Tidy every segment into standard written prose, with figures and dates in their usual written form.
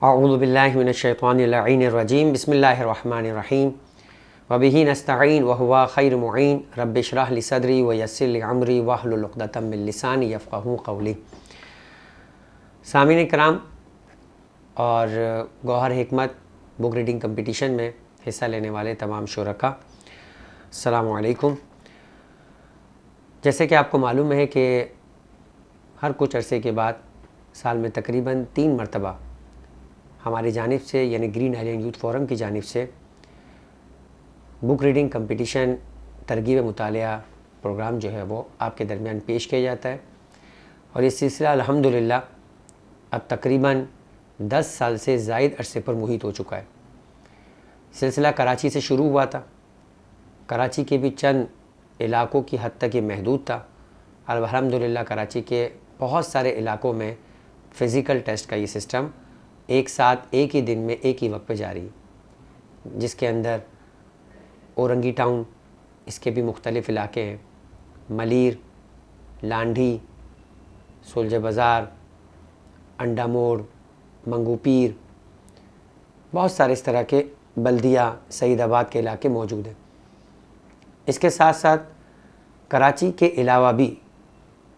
अऊज़ु बिल्लाहि मिनश्शैतानिर रजीम बिस्मिल्लाहिर्रहमानिर्रहीम वबिही नस्तईन वहुवा खैरुल मुईन रब्बि इश्रह ली सदरी व यस्सिर ली अमरी वहलुल उक़दतम मिन लिसानी यफ़क़हू क़ौली। सामीन कराम और गौहर हिकमत बुक रीडिंग कंपटीशन में हिस्सा लेने वाले तमाम शुरका, अस्सलामु अलैकुम। जैसे कि आपको मालूम है कि हर कुछ अरसे के बाद साल में तकरीबन 3 मरतबा हमारी जानिब से यानी ग्रीन आइलैंड यूथ फोरम की जानिब से बुक रीडिंग कंपटीशन तरगीब मुतालिया प्रोग्राम जो है वो आपके दरमियान पेश किया जाता है। और ये सिलसिला अल्हम्दुलिल्लाह अब तकरीबन 10 साल से ज़ायद अरसे पर मुहित हो चुका है। सिलसिला कराची से शुरू हुआ था। कराची के भी चंद इलाक़ों की हद तक ये महदूद था। अल्हम्दुलिल्लाह कराची के बहुत सारे इलाक़ों में फ़िज़िकल टेस्ट का ये सिस्टम एक साथ एक ही दिन में एक ही वक्त पे जारी है, जिसके अंदर औरंगी टाउन, इसके भी मुख्तलिफ़ इलाके हैं, मलीर, लांढी, सुलझ बाज़ार, अंडा मोड़, मंगू पीर, बहुत सारे इस तरह के बल्दिया सईदाबाद के इलाके मौजूद हैं। इसके साथ साथ कराची के अलावा भी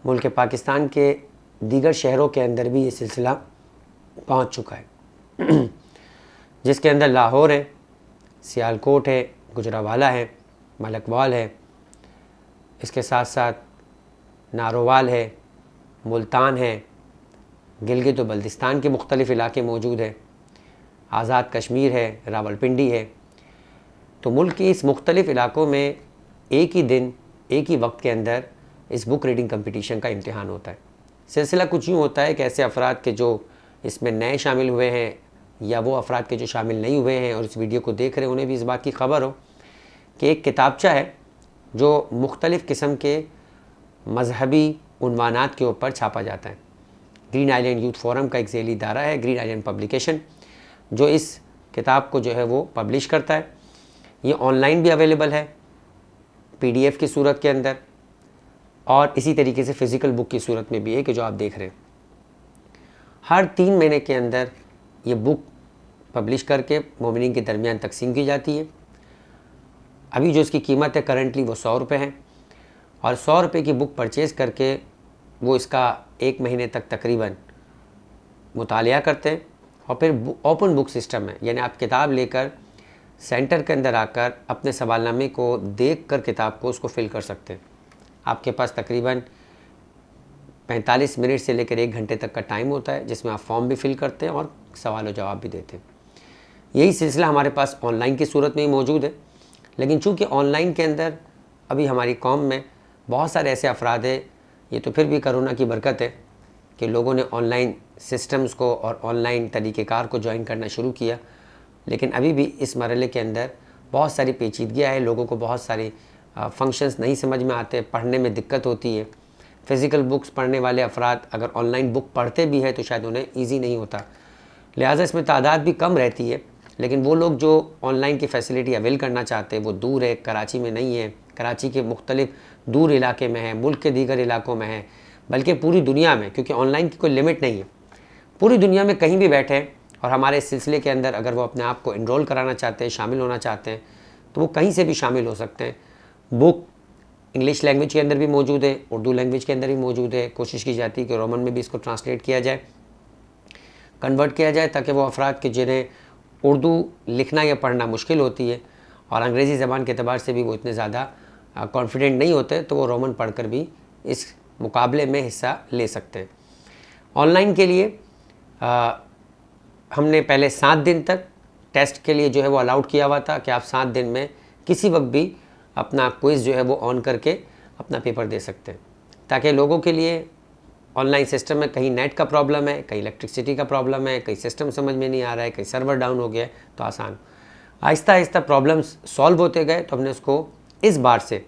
मुल्क पाकिस्तान के दीगर शहरों के अंदर भी ये सिलसिला पहुंच चुका है जिसके अंदर लाहौर है, सियालकोट है, गुजरावाला है, मलकवाल है, इसके साथ साथ नारोवाल है, मुल्तान है, गिलगित व बल्तिस्तान के मुख्तलिफ़ इलाके मौजूद हैं, आज़ाद कश्मीर है, रावलपिंडी है। तो मुल्क के इस मुख्तलिफ़ इलाक़ों में एक ही दिन एक ही वक्त के अंदर इस बुक रीडिंग कंपटीशन का इम्तिहान होता है। सिलसिला कुछ यूँ होता है कि ऐसे अफराद के जो इसमें नए शामिल हुए हैं या वो अफराद के जो शामिल नहीं हुए हैं और इस वीडियो को देख रहे हैं उन्हें भी इस बात की ख़बर हो कि एक किताबचा है जो मुख्तलिफ़ किस्म के मजहबी उन्वानात के ऊपर छापा जाता है। ग्रीन आइलैंड यूथ फोरम का एक ज़ेली इदारा है ग्रीन आइलैंड पब्लिकेशन, जो इस किताब को जो है वो पब्लिश करता है। ये ऑनलाइन भी अवेलेबल है PDF की सूरत के अंदर, और इसी तरीके से फ़िज़िकल बुक की सूरत में भी है कि जो आप देख रहे हैं। हर 3 महीने के अंदर ये बुक पब्लिश करके मोमिनीन के दरमियान तकसीम की जाती है। अभी जो इसकी कीमत है करंटली वो 100 रुपये है, और 100 रुपये की बुक परचेज़ करके वो इसका 1 महीने तक तकरीबन मुतालिया करते हैं। और फिर ओपन बुक सिस्टम है, यानी आप किताब लेकर सेंटर के अंदर आकर अपने सवालनामे को देख कर किताब को उसको फ़िल कर सकते हैं। आपके पास तकरीबन 45 मिनट से लेकर 1 घंटे तक का टाइम होता है, जिसमें आप फॉर्म भी फिल करते हैं और सवाल और जवाब भी देते हैं। यही सिलसिला हमारे पास ऑनलाइन की सूरत में ही मौजूद है, लेकिन चूँकि ऑनलाइन के अंदर अभी हमारी कौम में बहुत सारे ऐसे अफराद हैं, ये तो फिर भी करोना की बरकत है कि लोगों ने ऑनलाइन सिस्टम्स को और ऑनलाइन तरीक़ेकार को ज्वाइन करना शुरू किया, लेकिन अभी भी इस मरहले के अंदर बहुत सारी पेचीदगियाँ है। लोगों को बहुत सारी फंक्शंस नहीं समझ में आते, पढ़ने में दिक्कत होती है। फ़िज़िकल बुक्स पढ़ने वाले अफराद अगर ऑनलाइन बुक पढ़ते भी हैं तो शायद उन्हें ईज़ी नहीं होता, लिहाजा इसमें तादाद भी कम रहती है। लेकिन वो लोग जो ऑनलाइन की फ़ैसिलिटी अवेल करना चाहते हैं वो दूर है, कराची में नहीं है, कराची के मुख्तलिफ़ दूर इलाके में है, मुल्क के दीगर इलाकों में है, बल्कि पूरी दुनिया में, क्योंकि ऑनलाइन की कोई लिमिट नहीं है। पूरी दुनिया में कहीं भी बैठे हैं और हमारे इस सिलसिले के अंदर अगर वो अपने आप को इनरोल कराना चाहते हैं, शामिल होना चाहते हैं, तो वो कहीं से भी शामिल हो सकते हैं। बुक इंग्लिश लैंग्वेज के अंदर भी मौजूद है, उर्दू लैंग्वेज के अंदर भी मौजूद है। कोशिश की जाती है कि रोमन में भी इसको ट्रांसलेट किया जाए, कन्वर्ट किया जाए, ताकि वो अफराद के जिन्हें उर्दू लिखना या पढ़ना मुश्किल होती है और अंग्रेज़ी ज़बान के अतबार से भी वो इतने ज़्यादा कॉन्फिडेंट नहीं होते, तो वो रोमन पढ़कर भी इस मुकाबले में हिस्सा ले सकते हैं। ऑनलाइन के लिए हमने पहले 7 दिन तक टेस्ट के लिए जो है वो अलाउड किया हुआ था कि आप 7 दिन में किसी वक्त भी अपना क्विज़ जो है वो ऑन करके अपना पेपर दे सकते हैं, ताकि लोगों के लिए ऑनलाइन सिस्टम में कहीं नेट का प्रॉब्लम है, कहीं इलेक्ट्रिसिटी का प्रॉब्लम है, कहीं सिस्टम समझ में नहीं आ रहा है, कहीं सर्वर डाउन हो गया है, तो आसान आहिस्ता आहिस्ता प्रॉब्लम्स सॉल्व होते गए। तो हमने उसको इस बार से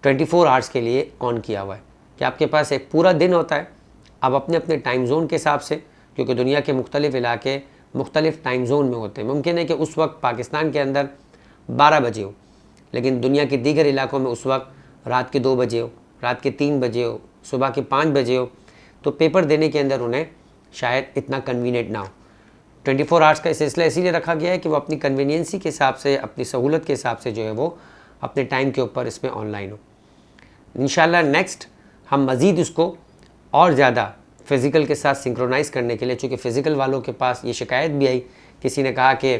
24 आवर्स के लिए ऑन किया हुआ है कि आपके पास एक पूरा दिन होता है। आप अपने अपने टाइम जोन के हिसाब से, क्योंकि दुनिया के मुख्तलिफ़ इलाके मुख्तलिफ़ टाइम जोन में होते हैं, मुमकिन है कि उस वक्त पाकिस्तान के अंदर 12 बजे हो, लेकिन दुनिया के दीगर इलाकों में उस वक्त रात के 2 बजे हो, रात के 3 बजे हो, सुबह के 5 बजे हो, तो पेपर देने के अंदर उन्हें शायद इतना कन्वीनियंट ना हो। 24 आवर्स का सिलसिला इसीलिए रखा गया है कि वो अपनी कन्वीनियंसी के हिसाब से, अपनी सहूलत के हिसाब से जो है वो अपने टाइम के ऊपर इसमें ऑनलाइन हो। इंशाल्लाह नेक्स्ट हम मज़ीद उसको और ज़्यादा फ़िज़िकल के साथ सिंक्रोनाइज़ करने के लिए, चूँकि फ़िज़िकल वालों के पास ये शिकायत भी आई, किसी ने कहा कि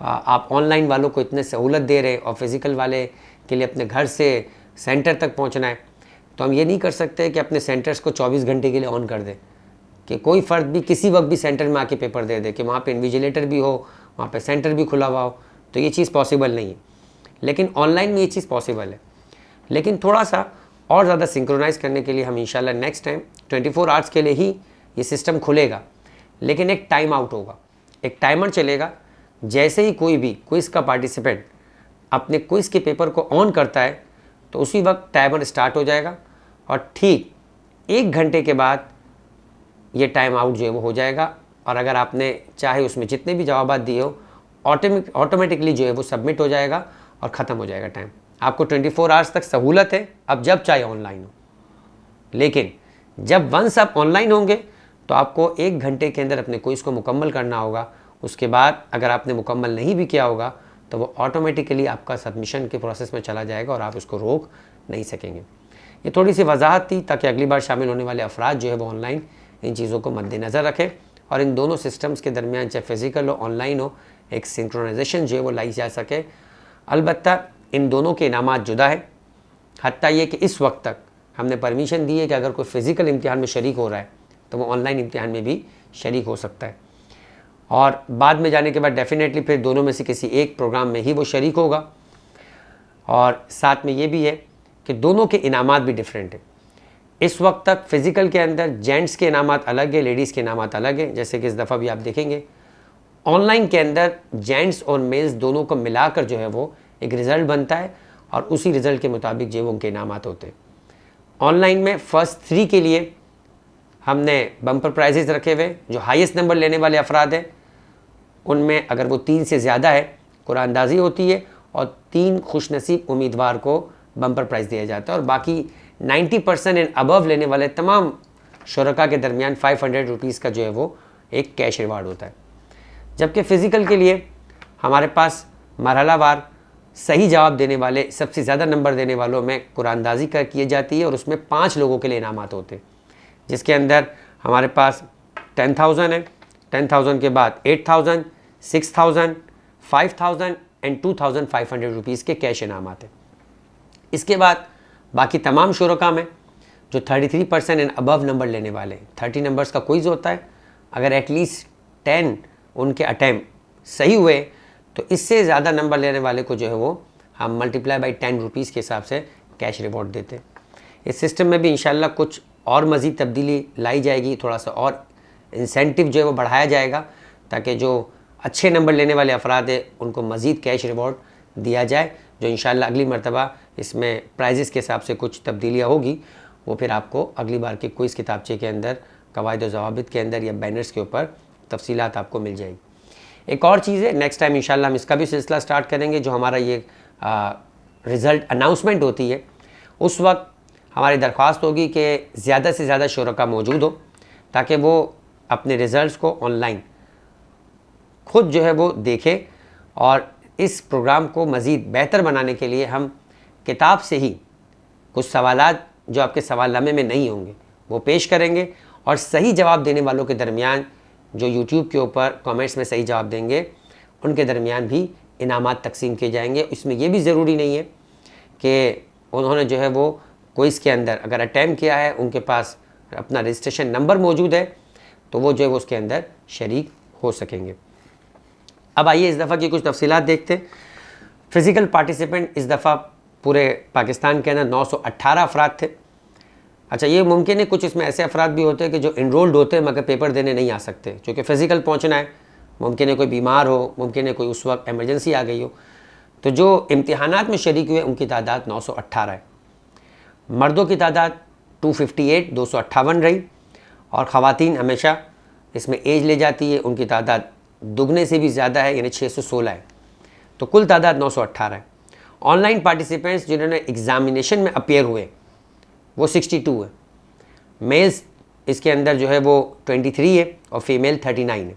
आप ऑनलाइन वालों को इतने सहूलत दे रहे और फ़िज़िकल वाले के लिए अपने घर से सेंटर तक पहुंचना है, तो हम ये नहीं कर सकते कि अपने सेंटर्स को 24 घंटे के लिए ऑन कर दें कि कोई फ़र्द भी किसी वक्त भी सेंटर में आके पेपर दे दे, कि वहाँ पे इन्विजिलेटर भी हो, वहाँ पे सेंटर भी खुला हुआ हो। तो ये चीज़ पॉसिबल नहीं है, लेकिन ऑनलाइन में ये चीज़ पॉसिबल है। लेकिन थोड़ा सा और ज़्यादा सिंक्रोनाइज़ करने के लिए हम इंशाल्लाह नेक्स्ट टाइम 24 आवर्स के लिए ही ये सिस्टम खुलेगा, लेकिन एक टाइम आउट होगा, एक टाइमर चलेगा। जैसे ही कोई भी क्विज़ का पार्टिसिपेंट अपने क्विज़ के पेपर को ऑन करता है तो उसी वक्त टाइमर स्टार्ट हो जाएगा और ठीक 1 घंटे के बाद ये टाइम आउट जो है वो हो जाएगा। और अगर आपने चाहे उसमें जितने भी जवाब दिए हो ऑटोमेटिकली जो है वो सबमिट हो जाएगा और ख़त्म हो जाएगा टाइम। आपको 24 आवर्स तक सहूलत है, अब जब चाहे ऑनलाइन हो। लेकिन जब वंस आप ऑनलाइन होंगे तो आपको 1 घंटे के अंदर अपने क्विज़ को मुकम्मल करना होगा। उसके बाद अगर आपने मुकम्मल नहीं भी किया होगा तो वो ऑटोमेटिकली आपका सबमिशन के प्रोसेस में चला जाएगा और आप उसको रोक नहीं सकेंगे। ये थोड़ी सी वजाहत थी ताकि अगली बार शामिल होने वाले अफराद जो है वो ऑनलाइन इन चीज़ों को मद्देनज़र रखें और इन दोनों सिस्टम्स के दरमियान, चाहे फ़िज़िकल हो ऑनलाइन हो, एक सिंक्रोनाइजेशन जो है वो लाई जा सके। अलबत्ता इन दोनों के इनामात जुदा है, हत्ता ये कि इस वक्त तक हमने परमिशन दी है कि अगर कोई फ़िज़िकल इम्तिहान में शरीक हो रहा है तो वो ऑनलाइन इम्तिहान में भी शरीक हो सकता है और बाद में जाने के बाद डेफिनेटली फिर दोनों में से किसी एक प्रोग्राम में ही वो शरीक होगा। और साथ में ये भी है कि दोनों के इनामात भी डिफरेंट है। इस वक्त तक फ़िज़िकल के अंदर जेंट्स के इनामात अलग है, लेडीज़ के इनामात अलग है, जैसे कि इस दफ़ा भी आप देखेंगे। ऑनलाइन के अंदर जेंट्स और मेल्स दोनों को मिलाकर जो है वो एक रिज़ल्ट बनता है और उसी रिज़ल्ट के मुताबिक जो उनके इनामात होते हैं। ऑनलाइन में फ़र्स्ट 3 के लिए हमने बम्पर प्राइजेज़ रखे हुए, जो हाईएस्ट नंबर लेने वाले अफराद हैं उनमें अगर वो 3 से ज़्यादा है कुरानंदाज़ी होती है और 3 खुशनसीब उम्मीदवार को बम्पर प्राइज़ दिया जाता है और बाकी 90% एंड अबव लेने वाले तमाम शुरका के दरमियान 500 रुपीज़ का जो है वो एक कैश रिवार्ड होता है। जबकि फ़िज़िकल के लिए हमारे पास मरहलावार सही जवाब देने वाले, सबसे ज़्यादा नंबर देने वालों में कुरानंदाज़ी का की जाती है और उसमें 5 लोगों के लिए इनामात होते हैं, जिसके अंदर हमारे पास 10,000 है, 10,000 के बाद 8,000, 6,000, 5,000 एंड 2,500 रुपीज़ के कैश इनामात हैं। इसके बाद बाकी तमाम शुरका में जो 33% एंड अबव नंबर लेने वाले हैं, 30 नंबर्स का क्विज़ होता है, अगर एटलीस्ट 10 उनके अटैम्प्ट सही हुए तो इससे ज़्यादा नंबर लेने वाले को जो है वो हम मल्टीप्लाई बाई 10 रुपीज़ के हिसाब से कैश रिवॉर्ड देते हैं। इस सिस्टम में भी इंशाल्लाह कुछ और मज़ीद तब्दीली लाई जाएगी, थोड़ा सा और इंसेंटिव जो है वो बढ़ाया जाएगा ताकि जो अच्छे नंबर लेने वाले अफराद हैं उनको मज़ीद कैश रिवॉर्ड दिया जाए, जो इंशाल्लाह अगली मरतबा इसमें प्राइजेस के हिसाब से कुछ तब्दीलियाँ होगी वो फिर आपको अगली बार के क्विज़ किताबचे के अंदर, कवायद व ज़वाबित के अंदर या बैनर्स के ऊपर तफसीलात आपको मिल जाएगी। एक और चीज़ है, नेक्स्ट टाइम इंशाल्लाह हम इसका भी सिलसिला स्टार्ट करेंगे। जो हमारा ये रिज़ल्ट अनाउंसमेंट होती है उस वक्त हमारी दरख्वास्त होगी कि ज़्यादा से ज़्यादा शुरका मौजूद हो ताकि वो अपने रिज़ल्ट्स को ऑनलाइन ख़ुद जो है वो देखें और इस प्रोग्राम को मज़ीद बेहतर बनाने के लिए हम किताब से ही कुछ सवालात जो आपके सवालनामे में नहीं होंगे वो पेश करेंगे और सही जवाब देने वालों के दरमियान जो यूट्यूब के ऊपर कमेंट्स में सही जवाब देंगे उनके दरमियान भी इनामात तकसीम किए जाएंगे। इसमें यह भी ज़रूरी नहीं है कि उन्होंने जो है वो क्विज़ के अंदर अगर अटैम्प्ट किया है, उनके पास अपना रजिस्ट्रेशन नंबर मौजूद है तो वो जो है वो उसके अंदर शरीक हो सकेंगे। अब आइए इस दफ़ा की कुछ तफसीलात देखते हैं। फ़िज़िकल पार्टिसिपेंट इस दफ़ा पूरे पाकिस्तान के अंदर 918 अफराद थे। अच्छा, ये मुमकिन है कुछ इसमें ऐसे अफराद भी होते हैं कि जो इनरोल्ड होते हैं मगर पेपर देने नहीं आ सकते, क्योंकि फ़िज़िकल पहुंचना है, मुमकिन है कोई बीमार हो, मुमकिन है कोई उस वक्त एमरजेंसी आ गई हो। तो जो इम्तिहानात में शरीक हुए उनकी तादाद 918 है। मर्दों की तादाद 258 258 रही और ख़वातीन हमेशा इसमें एज ले जाती है, उनकी तादाद दुगने से भी ज़्यादा है, यानी 616 है। तो कुल तादाद 918 है। ऑनलाइन पार्टिसिपेंट्स जिन्होंने एग्ज़ामिनेशन में अपीयर हुए वो 62 है। मेल्स इसके अंदर जो है वो 23 है और फीमेल 39 है।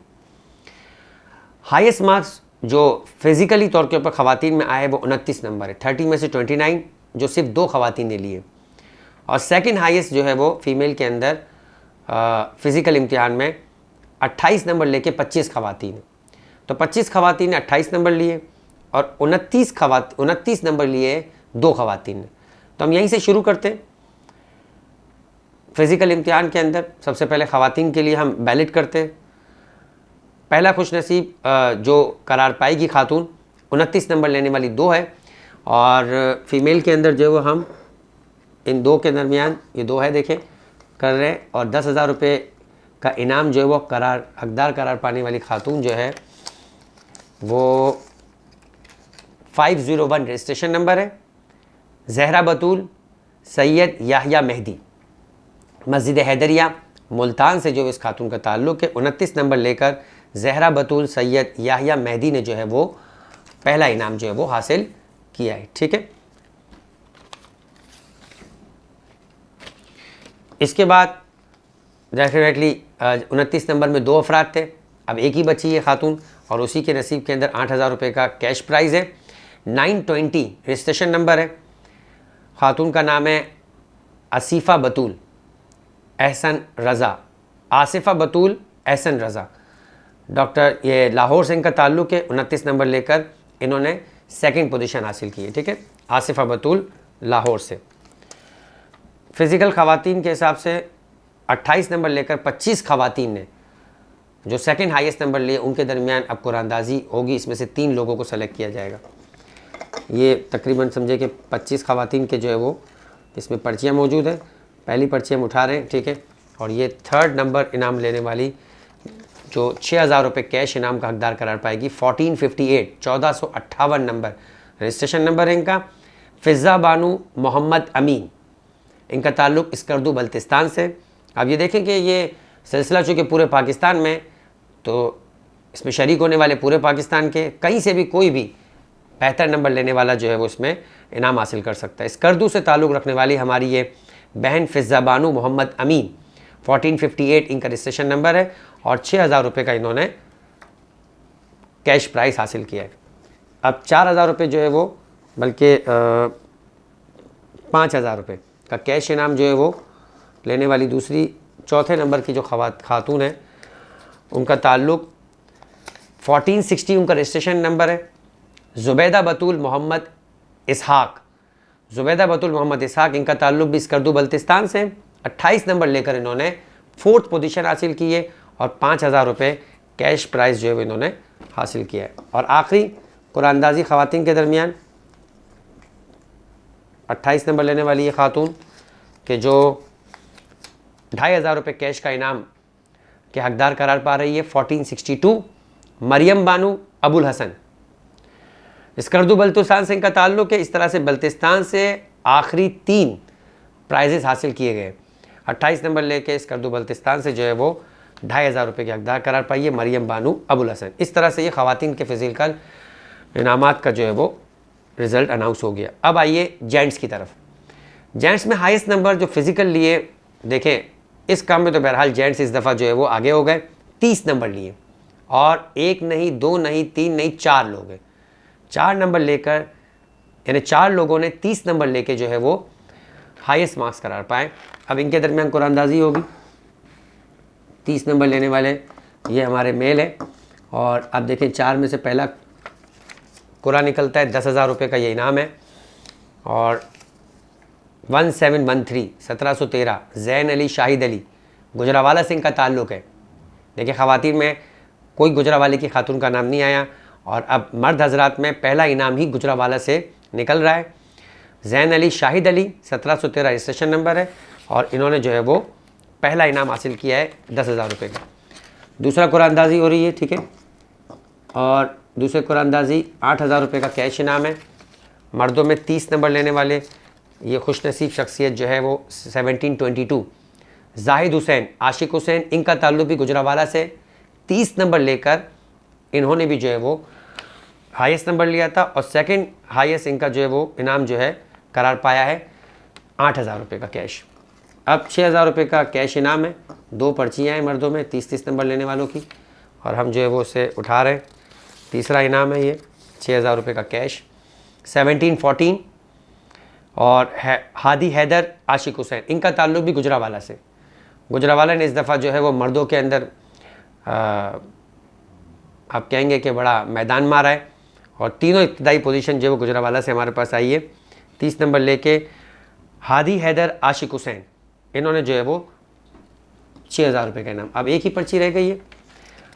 हाईएस्ट मार्क्स जो फिज़िकली तौर के ऊपर ख़वातीन में आए वो 29 नंबर है, 30 में से 29 जो सिर्फ 2 ख़वातीन ने लिए। और सेकंड हाईएस्ट जो है वो फीमेल के अंदर फ़िज़िकल इम्तिहान में 28 नंबर लेके 25 ख़वातीन। तो 25 ख़वातीन ने 28 नंबर लिए और 29 नंबर लिए 2 ख़वातीन ने। तो हम यहीं से शुरू करते हैं। फ़िज़िकल इम्तिहान के अंदर सबसे पहले ख़वातीन के लिए हम बैलेट करते हैं। पहला खुशनसीब जो करार पाएगी खातून 29 नंबर लेने वाली 2 है, और फीमेल के अंदर जो है वो हम इन 2 के दरमियान, ये 2 है देखें, कर रहे हैं। और 10,000 रुपये का इनाम जो है वो हकदार करार पाने वाली खातून जो है वो 501 रजिस्ट्रेशन नंबर है, ज़हरा बतूल सैयद याहिया मेहदी, मस्जिद हैदरिया मुल्तान से जो इस खातून का ताल्लुक़ है। 29 नंबर लेकर ज़हरा बतूल सैयद याहिया मेहदी ने जो है वो पहला इनाम जो है वो हासिल किया है। ठीक है, इसके बाद डेफिनेटली 29 नंबर में 2 अफराद थे, अब एक ही बची है खातून, और उसी के नसीब के अंदर 8,000 रुपये का कैश प्राइज़ है। 920 रजिस्ट्रेशन नंबर है, खातून का नाम है आसिफ़ा बतूल एहसन रज़ा, आसिफ़ा बतूल एहसन रज़ा डॉक्टर, ये लाहौर से इनका ताल्लुक़ है। 29 नंबर लेकर इन्होंने सेकंड पोजीशन हासिल की है। ठीक है, आसिफ़ा बतूल लाहौर से। फ़िज़िकल ख़वातीन के हिसाब से 28 नंबर लेकर 25 ख़वातीन ने जो सेकंड हाईएस्ट नंबर लिए, उनके दरमियान अब कुरानदाजी होगी। इसमें से 3 लोगों को सेलेक्ट किया जाएगा। ये तकरीबन समझे कि 25 ख़वातीन के जो है वो इसमें पर्चियाँ मौजूद हैं। पहली पर्ची हम उठा रहे हैं। ठीक है, और ये 3rd नंबर इनाम लेने वाली जो 6,000 रुपये कैश इनाम का हकदार करार पाएगी, 1458 नंबर रजिस्ट्रेशन नंबर है इनका, फ़िज़ा बानू मोहम्मद अमीन, इनका ताल्लुक़ स्कर्दू बल्तिस्तान से। अब ये देखें कि ये सिलसिला चूँकि पूरे पाकिस्तान में, तो इसमें शरीक होने वाले पूरे पाकिस्तान के कहीं से भी कोई भी बेहतर नंबर लेने वाला जो है वो इसमें इनाम हासिल कर सकता है। स्कर्दू से ताल्लुक़ रखने वाली हमारी ये बहन फ़िज़ा बानू मोहम्मद अमीन, 1458 इनका रजिस्ट्रेशन नंबर है, और 6,000 रुपये का इन्होंने कैश प्राइस हासिल किया है। अब 4,000 रुपये जो है वो, बल्कि 5,000 रुपये का कैश इनाम जो है वो लेने वाली दूसरी 4थे नंबर की जो खातून है, उनका ताल्लुक़ 1460 उनका रजिस्ट्रेशन नंबर है, ज़ुबैदा बतूल मोहम्मद इसहाक, ज़ुबैदा बतूल मोहम्मद इसहाक, इनका ताल्लुक़ भी स्कर्दू बल्तिस्तान से। 28 नंबर लेकर इन्होंने 4th पोजीशन हासिल की है, और 5,000 रुपये कैश प्राइस जो है वो इन्होंने हासिल किया है। और आखिरी कुरानदाजी ख़वातीन के दरमियान 28 नंबर लेने वाली ये खातून कि जो 2,500 रुपये कैश का इनाम के हकदार करार पा रही है, 1462 मरियम बानू अबुल हसन, स्कर्दू बल्तिस्तान से इनका ताल्लुक़ है। इस तरह से बल्तिस्तान से आखिरी 3 प्राइजेस हासिल किए गए। 28 नंबर लेके स्कर्दू बल्तिस्तान से जो है वो 2,500 रुपये की हकदार करार पाई है मरियम बानू अबुल हसन। इस तरह से ये ख़वातीन के फ़िज़िकल इनामात का जो है वो रिज़ल्ट अनाउंस हो गया। अब आइए जेंट्स की तरफ। जेंट्स में हाईएस्ट नंबर जो फ़िज़िकल लिए, देखें इस काम में तो बहरहाल जेंट्स इस दफ़ा जो है वो आगे हो गए, 30 नंबर लिए, और 1 नहीं 2 नहीं 3 नहीं 4 लोग हैं। 4 नंबर लेकर, यानी 4 लोगों ने 30 नंबर लेके जो है वो हाईएस्ट मार्क्स करार पाए। अब इनके दरमियान कुरानदाजी होगी। 30 नंबर लेने वाले ये हमारे मेल है, और अब देखें 4 में से पहला कुरा निकलता है, 10,000 रुपये का ये इनाम है। और 1713 1713 ज़ैन अली शाहिद अली, गुजरावाला से इनका ताल्लुक़ है। देखिए ख़वातीन में कोई गुजरावाले की खातून का नाम नहीं आया, और अब मर्द हजरात में पहला इनाम ही गुजरावाला से निकल रहा है। ज़ैन अली शाहिद अली 1713 रजिस्ट्रेशन नंबर है, और इन्होंने जो है वो पहला इनाम हासिल किया है 10,000 रुपये का। दूसरा कुरानदाजी हो रही है। ठीक है, और दूसरे कुरानदाजी 8,000 रुपये का कैश इनाम है। मर्दों में 30 नंबर लेने वाले ये खुशनसीब शख्सियत जो है वो 1722 जाहिद हुसैन आशिक हुसैन, इनका ताल्लुक़ भी गुजरावाला से। 30 नंबर लेकर इन्होंने भी जो है वो हाईएस्ट नंबर लिया था, और सेकंड हाईएस्ट इनका जो है वो इनाम जो है करार पाया है 8,000 रुपये का कैश। अब 6,000 रुपये का कैश इनाम है। 2 पर्चियाँ हैं मर्दों में 30-30 नंबर लेने वालों की, और हम जो है वो उसे उठा रहे हैं। तीसरा इनाम है ये 6,000 रुपये का कैश। 1714 और हादी हैदर आशिक हुसैन, इनका ताल्लुक़ भी गुजरावाला से। गुजरावाला ने इस दफ़ा जो है वो मर्दों के अंदर आप कहेंगे कि बड़ा मैदान मारा है और तीनों इब्तदाई पोजीशन जो है वो गुजरावाला से हमारे पास आई है। 30 नंबर लेके हादी हैदर आशिक हुसैन, इन्होंने जो है वो 6,000 रुपये का इनाम। अब एक ही पर्ची रह गई है,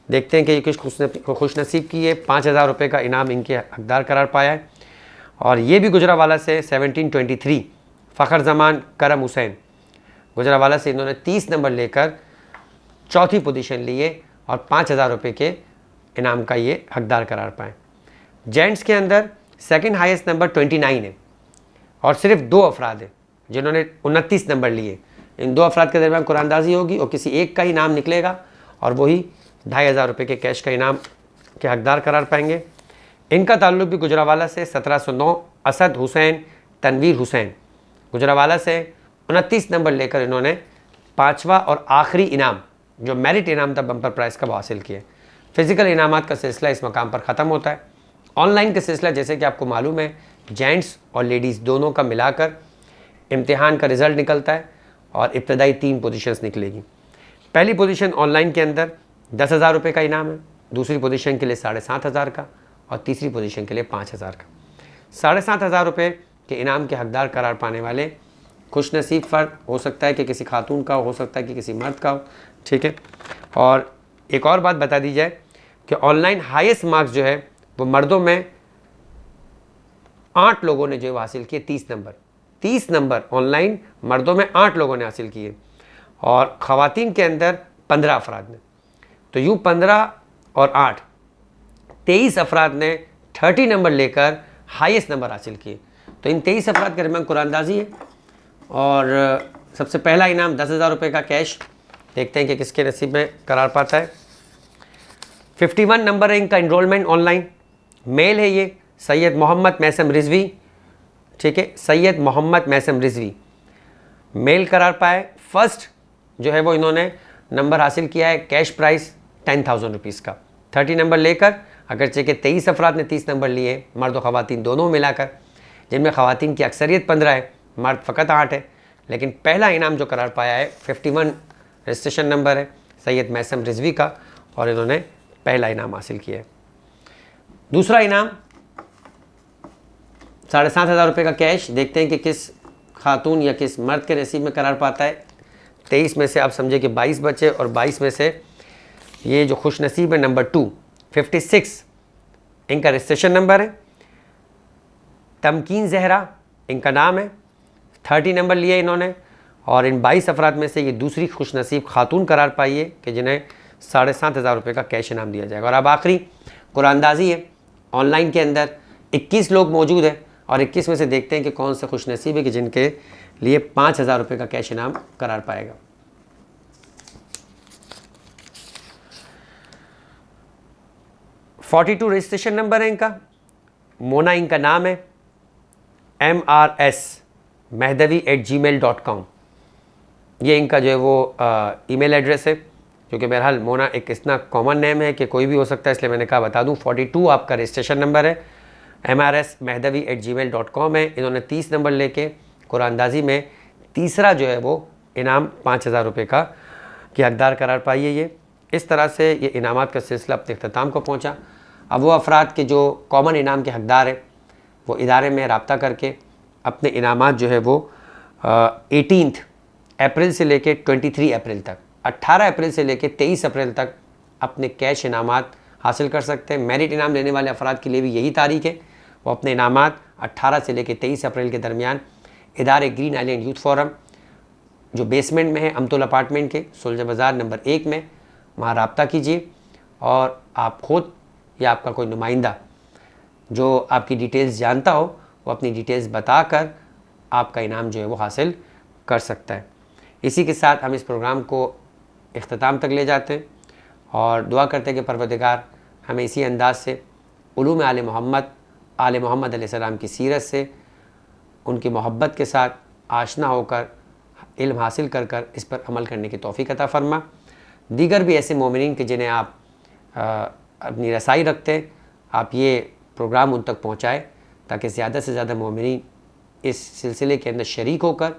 देखते हैं कि ये किस खुश नसीब की है। 5,000 रुपये का इनाम इनके हकदार करार पाया है और ये भी गुजरावाला से 1723 फ़खर ज़मान करम हुसैन, गुजरावाला से इन्होंने 30 नंबर लेकर चौथी पोजीशन लिए और 5,000 रुपये के इनाम का ये हकदार करार पाए। जेंट्स के अंदर सेकंड हाईएस्ट नंबर 29 है और सिर्फ 2 अफराद हैं जिन्होंने 29 नंबर लिए। इन 2 अफराद के दरमियान कुरानदाजी होगी और किसी एक का ही नाम निकलेगा और वही 2,500 रुपये के कैश का इनाम के हकदार करार पाएंगे। इनका ताल्लुक़ भी गुजरावाला से। 1709 असद हुसैन तनवीर हुसैन, गुजरावाला से 29 नंबर लेकर इन्होंने 5वां और आखिरी इनाम जो मेरिट इनाम था बम्पर प्राइज़ का वो हासिल किया। फ़िज़िकल इनामात का सिलसिला इस मकाम पर ख़त्म होता है। ऑनलाइन का सिलसिला जैसे कि आपको मालूम है जेंट्स और लेडीज़ दोनों का मिलाकर इम्तिहान का रिज़ल्ट निकलता है और इब्तदाई 3 पोजीशंस निकलेगी। पहली पोजीशन ऑनलाइन के अंदर 10,000 रुपये का इनाम है, दूसरी पोजीशन के लिए 7,500 का और तीसरी पोजीशन के लिए 5,000 का। 7,500 रुपये के इनाम के हकदार करार पाने वाले खुश नसीब फ़र्द, हो सकता है कि किसी खातून का हो सकता है कि किसी मर्द का हो, ठीक है। और एक और बात बता दी जाए कि ऑनलाइन हाईएस्ट मार्क्स जो है वो मर्दों में 8 लोगों ने जो है हासिल किए 30 नंबर ऑनलाइन मर्दों में 8 लोगों ने हासिल किए और ख़वातीन के अंदर 15 अफराद ने। तो यूँ 15 और 8 23 अफराद ने 30 नंबर लेकर हाईएस्ट नंबर हासिल किए। तो इन 23 अफराद के दरमियान कुरानदाजी है और सबसे पहला इनाम 10,000 रुपये का कैश। देखते हैं कि किसके नसीब में करार पाता है। 51 नंबर है इनका इनरोलमेंट ऑनलाइन। मेल है ये सैयद मोहम्मद मैसम रिजवी, ठीक है, सैयद मोहम्मद मैसम रिजवी मेल करार पाए। फर्स्ट जो है वो इन्होंने नंबर हासिल किया है, कैश प्राइस 10,000 रुपीज़ का। 30 नंबर लेकर अगरचे के 23 अफराद ने 30 नंबर लिए, मर्द और ख़वातीन दोनों मिलाकर, जिनमें ख़वातीन की अक्सरियत 15 है, मर्द फ़कत 8 है। लेकिन पहला इनाम जो करार पाया है 51 रजिस्ट्रेशन नंबर है सैयद मैसम रिजवी का और इन्होंने पहला इनाम हासिल किया है। दूसरा इनाम 7,500 रुपये का कैश। देखते हैं कि किस खातून या किस मर्द के नसीब में करार पाता है। 23 में से आप समझे कि 22 बचे और 22 में से ये जो खुश नसीब है नंबर 2 56 इनका रजिस्ट्रेशन नंबर है। तमकीन जहरा इनका नाम है। 30 नंबर लिए इन्होंने और इन 22 अफराद में से ये दूसरी खुश नसीब खातून करार पाई है कि जिन्हें 7,500 रुपये का कैश इनाम दिया जाएगा। और अब आखिरी कुरानदाजी है। ऑनलाइन के अंदर 21 लोग मौजूद हैं और 21 में से देखते हैं कि कौन से खुश नसीब है कि जिनके लिए 5,000 रुपये का कैश इनाम करार पाएगा। $42 रजिस्ट्रेशन नंबर है इनका। मोना इनका नाम है। mrs.mahdavi@gmail.com ये इनका जो है वो ईमेल एड्रेस है, क्योंकि बहरहाल मोना एक इतना कॉमन नेम है कि कोई भी हो सकता है, इसलिए मैंने कहा बता दूं। 42 आपका रजिस्ट्रेशन नंबर है। mrs.mahdavi@gmail.com है। इन्होंने 30 नंबर लेके कुरानदाजी में तीसरा जो है वो इनाम 5,000 रुपये का की हकदार करार पाई है। ये इस तरह से ये इनामात का सिलसिला अपने अख्ताम को पहुँचा। अब वो अफराद के जो कॉमन इनाम के हकदार हैं वो इदारे में रब्ता करके अपने इनामात जो है वो 18 अप्रैल से लेके 23 अप्रैल तक, 18 अप्रैल से लेके 23 अप्रैल तक अपने कैश इनामात हासिल कर सकते हैं। मेरिट इनाम लेने वाले अफराद के लिए भी यही तारीख है। वो अपने इनामात 18 से लेके 23 अप्रैल के दरमियान इदारे ग्रीन आइलैंड यूथ फोरम जो बेसमेंट में है अमतुल अपार्टमेंट के सुलझा बाज़ार नंबर 1 में, वहाँ रब्ता कीजिए और आप खुद या आपका कोई नुमाइंदा जो आपकी डिटेल्स जानता हो वो अपनी डिटेल्स बताकर आपका इनाम जो है वो हासिल कर सकता है। इसी के साथ हम इस प्रोग्राम को इख्तिताम तक ले जाते हैं और दुआ करते हैं कि परवरदिगार हमें इसी अंदाज से उलूम आले मोहम्मद अलैहिस्सलाम की सीरत से उनकी मोहब्बत के साथ आशना होकर इल्म हासिल कर कर इस पर अमल करने की तौफीक अता फरमा। दीगर भी ऐसे मोमिनीन के जिन्हें आप अपनी रसाई रखते हैं, आप ये प्रोग्राम उन तक पहुँचाएँ ताकि ज़्यादा से ज़्यादा मोमिनीन इस सिलसिले के अंदर शरीक होकर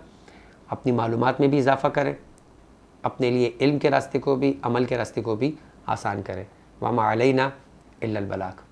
अपनी मालूमात में भी इजाफ़ा करें, अपने लिए इल्म के रास्ते को भी, अमल के रास्ते को भी आसान करें। वमा अलैना इल्लल बलाग।